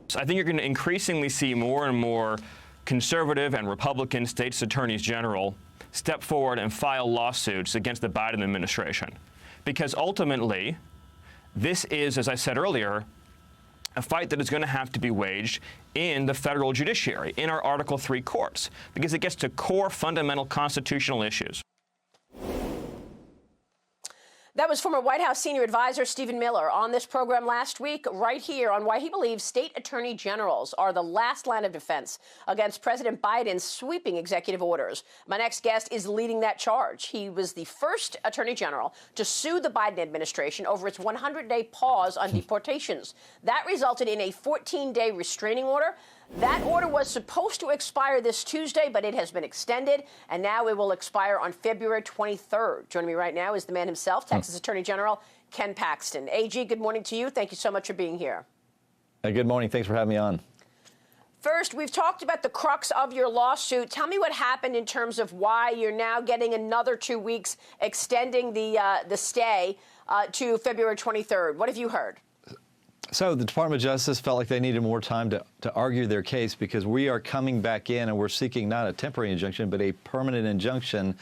So I think you're going to increasingly see more and more conservative and Republican states attorneys general step forward and file lawsuits against the Biden administration. Because ultimately, this is, as I said earlier, a fight that is going to have to be waged in the federal judiciary, in our Article III courts, because it gets to core fundamental constitutional issues. That was former White House senior advisor Stephen Miller on this program last week, right here on why he believes state attorney generals are the last line of defense against President Biden's sweeping executive orders. My next guest is leading that charge. He was the first attorney general to sue the Biden administration over its 100-day pause on deportations. That resulted in a 14-day restraining order. That order was supposed to expire this Tuesday, but it has been extended, and now it will expire on February 23rd. Joining me right now is the man himself, Texas Attorney General Ken Paxton. AG, good morning to you. Thank you so much for being here. Good morning. Thanks for having me on. First, we've talked about the crux of your lawsuit. Tell me what happened in terms of why you're now getting another 2 weeks, extending the stay to February 23rd. What have you heard? So the Department of Justice felt like they needed more time to argue their case because we are coming back in and we're seeking not a temporary injunction, but a permanent injunction.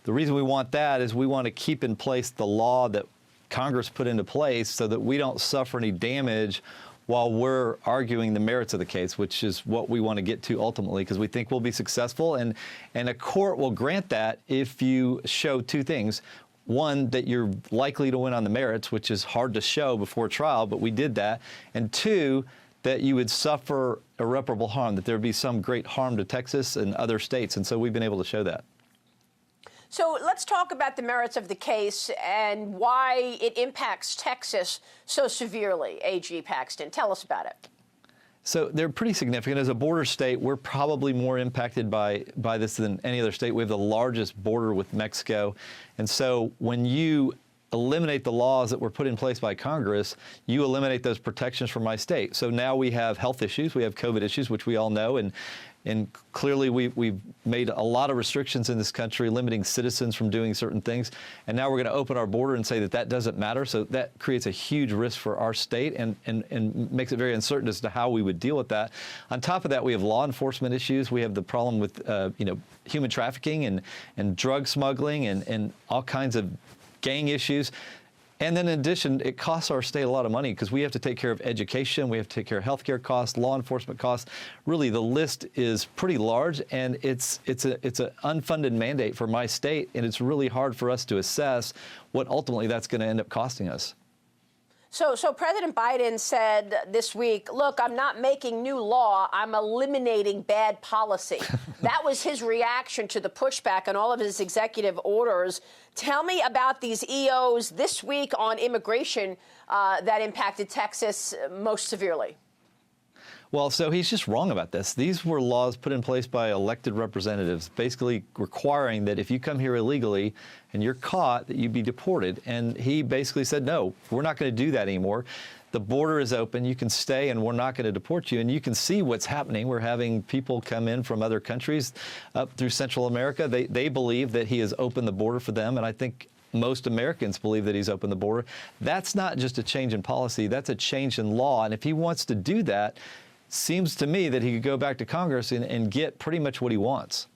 The reason we want that is we want to keep in place the law that Congress put into place so that we don't suffer any damage while we're arguing the merits of the case, which is what we want to get to ultimately, because we think we'll be successful. And a court will grant that if you show two things. One, that you're likely to win on the merits, which is hard to show before trial, but we did that. And two, that you would suffer irreparable harm, that there would be some great harm to Texas and other states. And so we've been able to show that. So let's talk about the merits of the case and why it impacts Texas so severely, AG Paxton. Tell us about it. So they're pretty significant. As a border state, we're probably more impacted by this than any other state. We have the largest border with Mexico. And so when you eliminate the laws that were put in place by Congress, you eliminate those protections for my state. So now we have health issues, we have COVID issues, which we all know, and clearly we've made a lot of restrictions in this country, limiting citizens from doing certain things. And now we're going to open our border and say that that doesn't matter. So that creates a huge risk for our state and makes it very uncertain as to how we would deal with that. On top of that, we have law enforcement issues. We have the problem with human trafficking and drug smuggling and all kinds of gang issues. And then in addition, it costs our state a lot of money because we have to take care of education, we have to take care of healthcare costs, law enforcement costs. Really, the list is pretty large, and it's an unfunded mandate for my state, and it's really hard for us to assess what ultimately that's going to end up costing us. So President Biden said this week, look, I'm not making new law, I'm eliminating bad policy. That was his reaction to the pushback on all of his executive orders. Tell me about these EOs this week on immigration that impacted Texas most severely. Well, so he's just wrong about this. These were laws put in place by elected representatives, basically requiring that if you come here illegally and you're caught, that you be deported. And he basically said, no, we're not going to do that anymore. The border is open. You can stay, and we're not going to deport you. And you can see what's happening. We're having people come in from other countries up through Central America. They believe that he has opened the border for them, and I think most Americans believe that he's opened the border. That's not just a change in policy. That's a change in law. And if he wants to do that, seems to me that he could go back to Congress and get pretty much what he wants.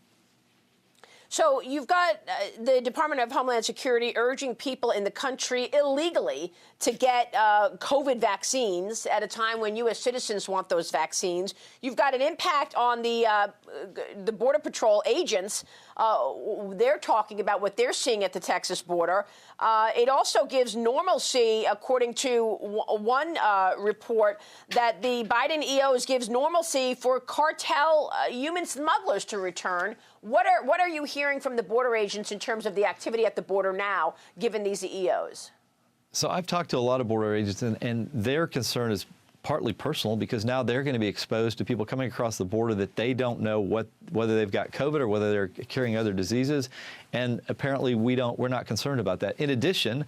So you've got the Department of Homeland Security urging people in the country illegally to get COVID vaccines at a time when U.S. citizens want those vaccines. You've got an impact on the Border Patrol agents. They're talking about what they're seeing at the Texas border. It also gives normalcy, according to one report, that the Biden EOs gives normalcy for cartel human smugglers to return. What are you hearing from the border agents in terms of the activity at the border now, given these EOs? So I've talked to a lot of border agents, and their concern is partly personal because now they're going to be exposed to people coming across the border that they don't know whether they've got COVID or whether they're carrying other diseases. And apparently we're not concerned about that. In addition,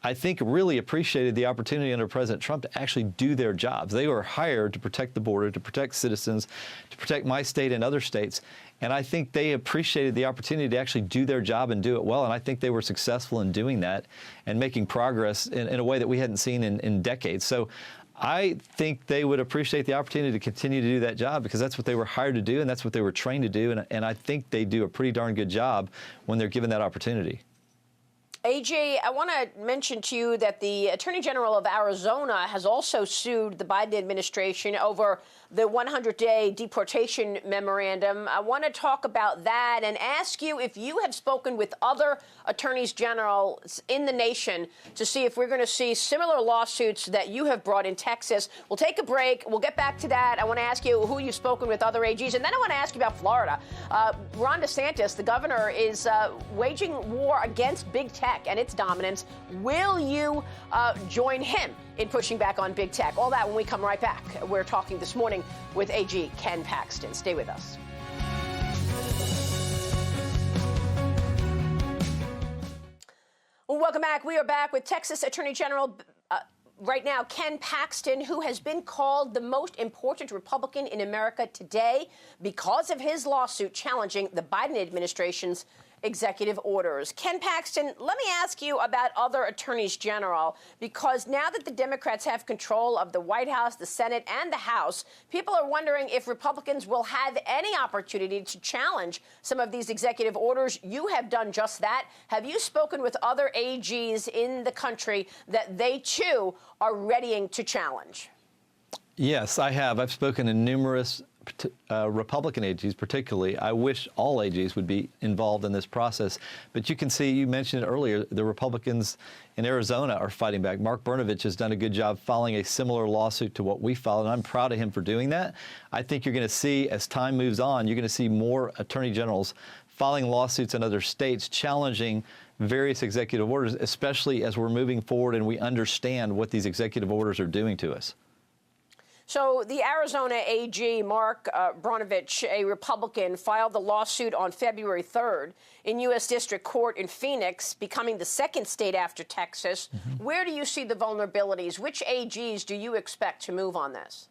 I think really appreciated the opportunity under President Trump to actually do their jobs. They were hired to protect the border, to protect citizens, to protect my state and other states. And I think they appreciated the opportunity to actually do their job and do it well. And I think they were successful in doing that and making progress in a way that we hadn't seen in decades. So I think they would appreciate the opportunity to continue to do that job because that's what they were hired to do and that's what they were trained to do. And I think they do a pretty darn good job when they're given that opportunity. AJ, I want to mention to you that the Attorney General of Arizona has also sued the Biden administration over the 100-day deportation memorandum. I want to talk about that and ask you if you have spoken with other attorneys general in the nation to see if we're going to see similar lawsuits that you have brought in Texas. We'll take a break. We'll get back to that. I want to ask you who you've spoken with, other AGs, and then I want to ask you about Florida. Ron DeSantis, the governor, is waging war against big tech and its dominance. Will you join him in pushing back on big tech? All that when we come right back. We're talking this morning with AG Ken Paxton. Stay with us. Well, welcome back. We are back with Texas Attorney General right now, Ken Paxton, who has been called the most important Republican in America today because of his lawsuit challenging the Biden administration's executive orders. Ken Paxton, let me ask you about other attorneys general, because now that the Democrats have control of the White House, the Senate, and the House, people are wondering if Republicans will have any opportunity to challenge some of these executive orders. You have done just that. Have you spoken with other AGs in the country that they, too, are readying to challenge? Yes, I have. I've spoken to numerous Republican AGs particularly. I wish all AGs would be involved in this process. But you can see, you mentioned it earlier, the Republicans in Arizona are fighting back. Mark Brnovich has done a good job filing a similar lawsuit to what we filed, and I'm proud of him for doing that. I think you're going to see, as time moves on, you're going to see more attorney generals filing lawsuits in other states challenging various executive orders, especially as we're moving forward and we understand what these executive orders are doing to us. So the Arizona AG, Mark Brnovich, a Republican, filed the lawsuit on February 3rd in U.S. District Court in Phoenix, becoming the second state after Texas. Mm-hmm. Where do you see the vulnerabilities? Which AGs do you expect to move on this?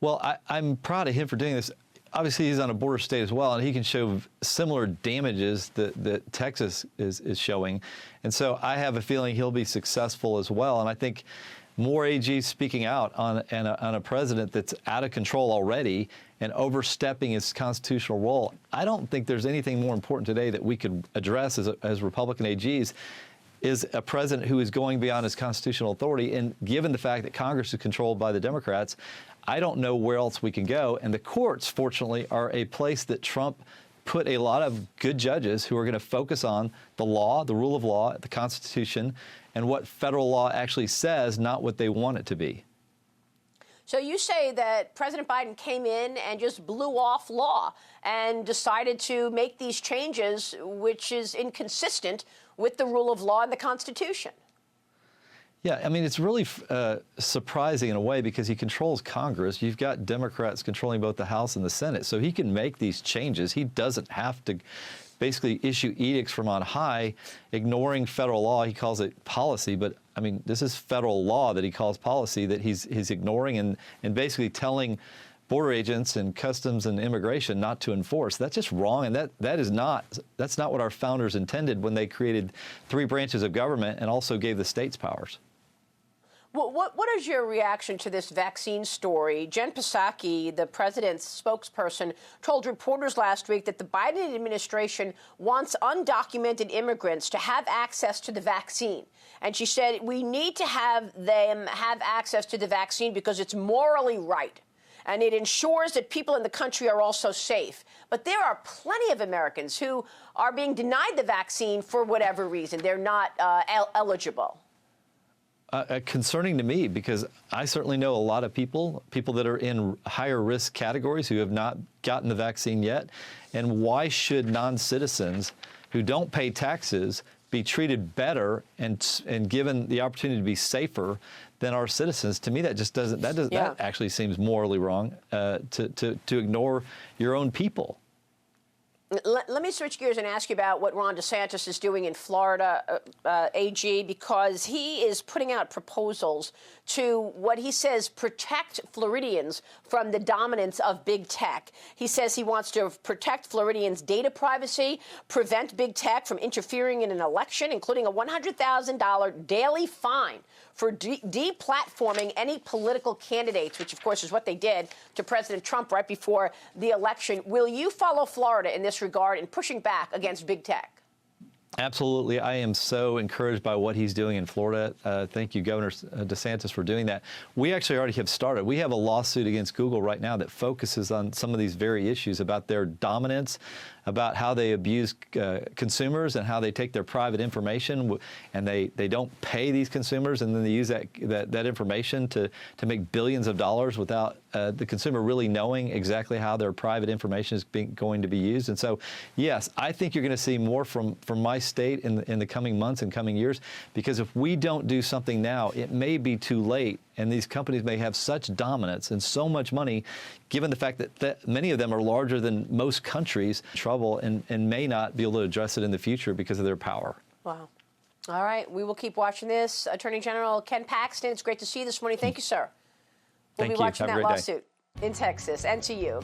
Well, I'm proud of him for doing this. Obviously, he's on a border state as well, and he can show similar damages that Texas is showing. And so I have a feeling he'll be successful as well. And I think more AGs speaking out on a president that's out of control already and overstepping his constitutional role. I don't think there's anything more important today that we could address as Republican AGs is a president who is going beyond his constitutional authority. And given the fact that Congress is controlled by the Democrats, I don't know where else we can go. And the courts, fortunately, are a place that Trump put a lot of good judges who are going to focus on the law, the rule of law, the Constitution, and what federal law actually says, not what they want it to be. So you say that President Biden came in and just blew off law and decided to make these changes, which is inconsistent with the rule of law and the Constitution. Yeah, I mean, it's really surprising in a way because he controls Congress. You've got Democrats controlling both the House and the Senate, so he can make these changes. He doesn't have to basically issue edicts from on high, ignoring federal law. He calls it policy, but I mean, this is federal law that he calls policy that he's ignoring and basically telling border agents and customs and immigration not to enforce. That's just wrong, and that's not what our founders intended when they created 3 branches of government and also gave the states powers. Well, what is your reaction to this vaccine story? Jen Psaki, the president's spokesperson, told reporters last week that the Biden administration wants undocumented immigrants to have access to the vaccine. And she said, we need to have them have access to the vaccine because it's morally right. And it ensures that people in the country are also safe. But there are plenty of Americans who are being denied the vaccine for whatever reason. They're not eligible. Concerning to me, because I certainly know a lot of people that are in higher risk categories who have not gotten the vaccine yet. And why should non-citizens who don't pay taxes be treated better and given the opportunity to be safer than our citizens? To me, that just doesn't. That actually seems morally wrong to ignore your own people. Let me switch gears and ask you about what Ron DeSantis is doing in Florida, AG, because he is putting out proposals to what he says protect Floridians from the dominance of big tech. He says he wants to protect Floridians' data privacy, prevent big tech from interfering in an election, including a $100,000 daily fine for deplatforming any political candidates, which, of course, is what they did to President Trump right before the election. Will you follow Florida in this regard in pushing back against big tech? Absolutely. I am so encouraged by what he's doing in Florida. Thank you, Governor DeSantis, for doing that. We actually already have started. We have a lawsuit against Google right now that focuses on some of these very issues about their dominance, about how they abuse consumers and how they take their private information and they don't pay these consumers, and then they use that information to make billions of dollars without the consumer really knowing exactly how their private information is going to be used. And so, yes, I think you're going to see more from my state in the coming months and coming years, because if we don't do something now, it may be too late. And these companies may have such dominance and so much money, given the fact that many of them are larger than most countries, trouble and may not be able to address it in the future because of their power. Wow. All right. We will keep watching this. Attorney General Ken Paxton, it's great to see you this morning. Thank you, sir. We'll be watching that lawsuit in Texas. And to you.